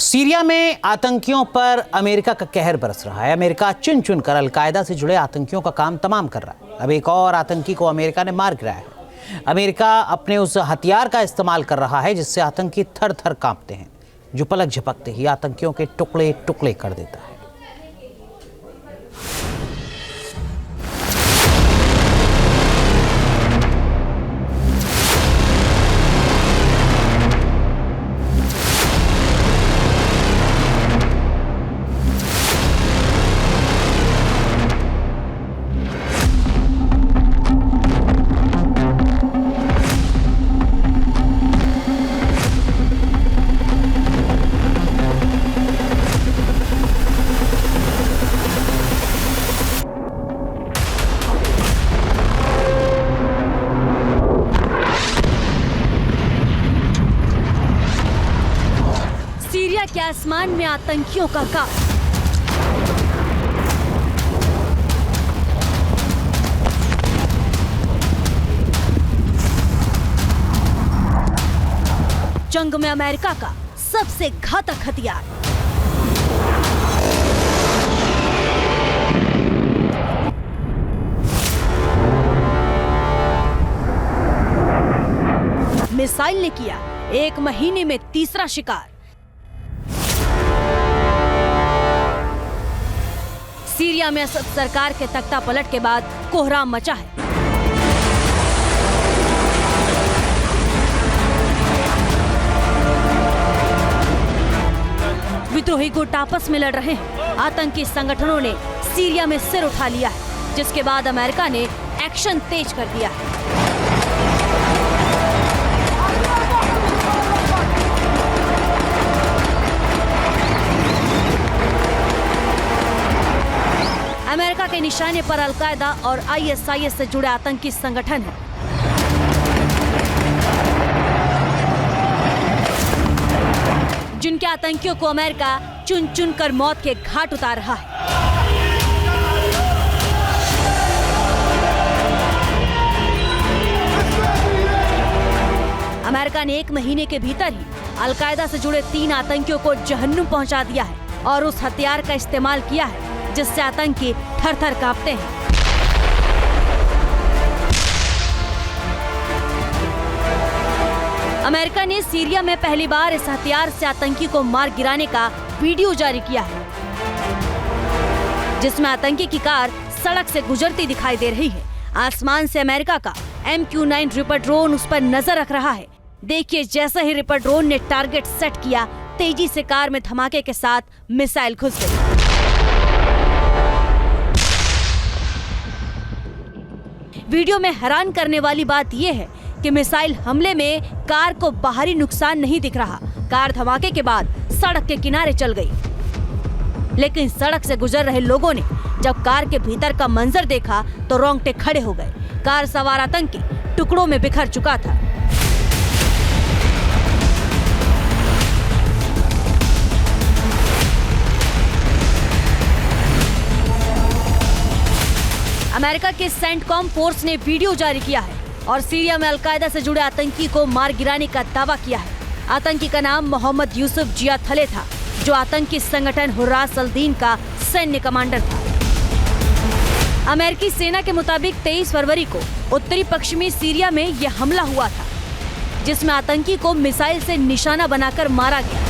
Syria में आतंकियों पर अमेरिका का कहर बरस रहा है। अमेरिका चुन चुन कर अलकायदा से जुड़े आतंकियों का काम तमाम कर रहा है। अब एक और आतंकी को अमेरिका ने मार गिराया है। अमेरिका अपने उस हथियार का इस्तेमाल कर रहा है जिससे आतंकी थर थर कांपते हैं, जो पलक झपकते ही आतंकियों के टुकड़े टुकड़े कर देता है। सीरिया के आसमान में आतंकियों का काफ। जंग में अमेरिका का सबसे घातक हथियार। मिसाइल ने किया 1 महीने में तीसरा शिकार। सीरिया में असद सरकार के तख्ता पलट के बाद कोहराम मचा है। विद्रोही गुट आपस में लड़ रहे हैं। आतंकी संगठनों ने सीरिया में सिर उठा लिया है, जिसके बाद अमेरिका ने एक्शन तेज कर दिया है। अमेरिका के निशाने पर अलकायदा और आईएसआईएस से जुड़े आतंकी संगठन हैं। जिनके आतंकियों को अमेरिका चुन चुन कर मौत के घाट उतार रहा है। अमेरिका ने 1 महीने के भीतर ही अलकायदा से जुड़े 3 आतंकियों को जहन्नुम पहुंचा दिया है और उस हथियार का इस्तेमाल किया है जिससे आतंकी थर थर कांपते हैं। अमेरिका ने सीरिया में पहली बार इस हथियार से आतंकी को मार गिराने का वीडियो जारी किया है, जिसमें आतंकी की कार सड़क से गुजरती दिखाई दे रही है। आसमान से अमेरिका का MQ-9 रिपर ड्रोन उस पर नजर रख रहा है। देखिए, जैसे ही रिपर ड्रोन ने टारगेट सेट किया, तेजी से कार में धमाके के साथ मिसाइल घुस गई। वीडियो में हैरान करने वाली बात यह है कि मिसाइल हमले में कार को बाहरी नुकसान नहीं दिख रहा। कार धमाके के बाद सड़क के किनारे चल गई, लेकिन सड़क से गुजर रहे लोगों ने जब कार के भीतर का मंजर देखा तो रोंगटे खड़े हो गए। कार सवार आतंकी टुकड़ों में बिखर चुका था। अमेरिका के सेंटकॉम फोर्स ने वीडियो जारी किया है और सीरिया में अलकायदा से जुड़े आतंकी को मार गिराने का दावा किया है। आतंकी का नाम मोहम्मद यूसुफ जिया थले था, जो आतंकी संगठन हुर्रास अल-दीन का सैन्य कमांडर था। अमेरिकी सेना के मुताबिक 23 फरवरी को उत्तरी पश्चिमी सीरिया में यह हमला हुआ था, जिसमें आतंकी को मिसाइल से निशाना बनाकर मारा गया।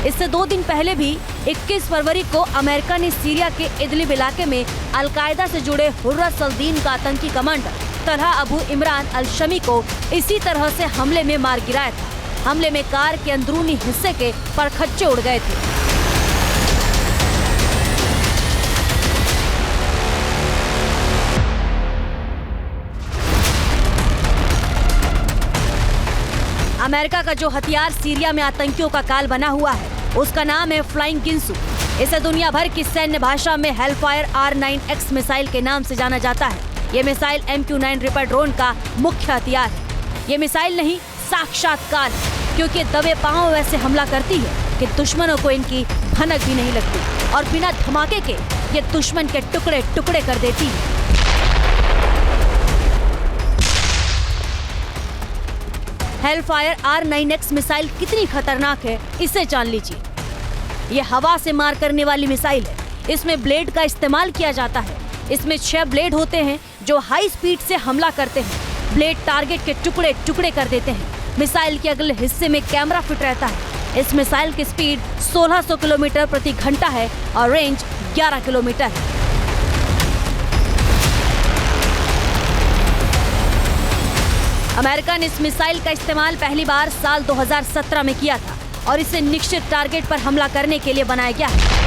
इससे 2 दिन पहले भी 21 फरवरी को अमेरिका ने सीरिया के इदलिब इलाके में अलकायदा से जुड़े हुर्रास अल-दीन का आतंकी कमांडर तलहा अबू इमरान अल-शमी को इसी तरह से हमले में मार गिराया था। हमले में कार के अंदरूनी हिस्से के परखच्चे उड़ गए थे। अमेरिका का जो हथियार सीरिया में आतंकियों का काल बना हुआ है, उसका नाम है फ्लाइंग गिन्सू। इसे दुनिया भर की सैन्य भाषा में हेलफायर R9X मिसाइल के नाम से जाना जाता है। ये मिसाइल MQ-9 रिपर ड्रोन का मुख्य हथियार है। ये मिसाइल नहीं, साक्षात्कार है, क्योंकि दबे पांव वैसे हमला करती है कि दुश्मनों को इनकी भनक भी नहीं लगती और बिना धमाके के ये दुश्मन के टुकड़े टुकड़े कर देती है। हेलफायर R9X मिसाइल कितनी खतरनाक है, इसे जान लीजिए। ये हवा से मार करने वाली मिसाइल है। इसमें ब्लेड का इस्तेमाल किया जाता है। इसमें 6 ब्लेड होते हैं जो हाई स्पीड से हमला करते हैं। ब्लेड टारगेट के टुकड़े टुकड़े कर देते हैं। मिसाइल के अगले हिस्से में कैमरा फिट रहता है। इस मिसाइल की स्पीड 1600 किलोमीटर प्रति घंटा है और रेंज 11 किलोमीटर है। अमेरिका ने इस मिसाइल का इस्तेमाल पहली बार साल 2017 में किया था और इसे निश्चित टारगेट पर हमला करने के लिए बनाया गया है।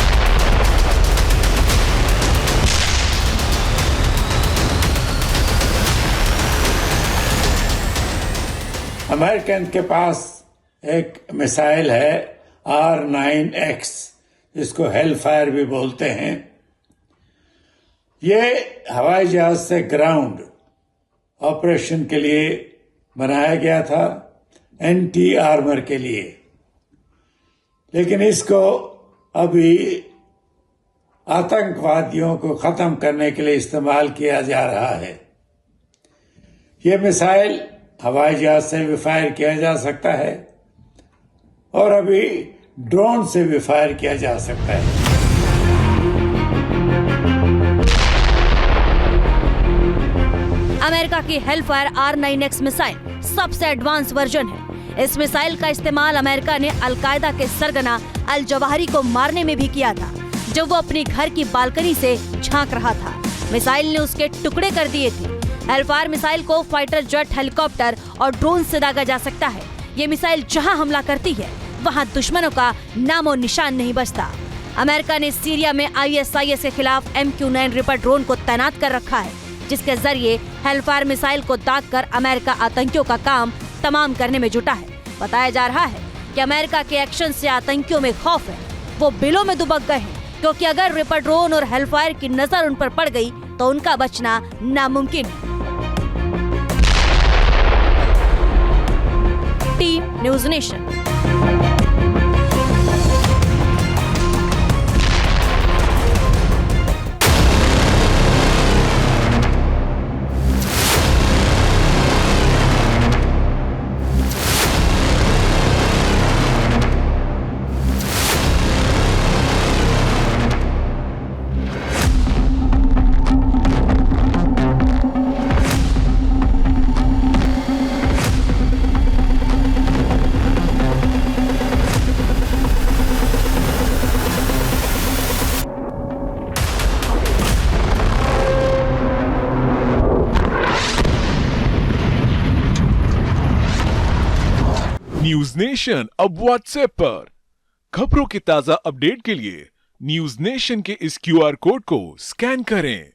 अमेरिकन के पास एक मिसाइल है R9X, जिसको हेलफायर भी बोलते हैं। ये हवाई जहाज से ग्राउंड ऑपरेशन के लिए बनाया गया था, एंटी आर्मर के लिए। लेकिन इसको अभी आतंकवादियों को खत्म करने के लिए इस्तेमाल किया जा रहा है। ये मिसाइल हवाई जहाज से भी फायर किया जा सकता है और अभी ड्रोन से भी फायर किया जा सकता है। अमेरिका की हेलफायर R9X मिसाइल सबसे एडवांस वर्जन है। इस मिसाइल का इस्तेमाल अमेरिका ने अलकायदा के सरगना अल जवाहिरी को मारने में भी किया था, जब वो अपने घर की बालकनी से झांक रहा था। मिसाइल ने उसके टुकड़े कर दिए थे। हेलफायर मिसाइल को फाइटर जेट, हेलीकॉप्टर और ड्रोन से दागा जा सकता है। ये मिसाइल जहां हमला करती है वहां दुश्मनों का नामो निशान नहीं बचता। अमेरिका ने सीरिया में ISIS के खिलाफ MQ-9 रिपर ड्रोन को तैनात कर रखा है, जिसके जरिए हेलफायर मिसाइल को दाग कर अमेरिका आतंकियों का काम तमाम करने में जुटा है। बताया जा रहा है कि अमेरिका के एक्शन से आतंकियों में खौफ है। वो बिलों में दुबक गए हैं, क्योंकि अगर रिपर ड्रोन और हेलफायर की नजर उन पर पड़ गई तो उनका बचना नामुमकिन है। Team news nation. News nation अब व्हाट्सएप पर खबरों के ताजा अपडेट के लिए न्यूज नेशन के इस QR कोड को स्कैन करें।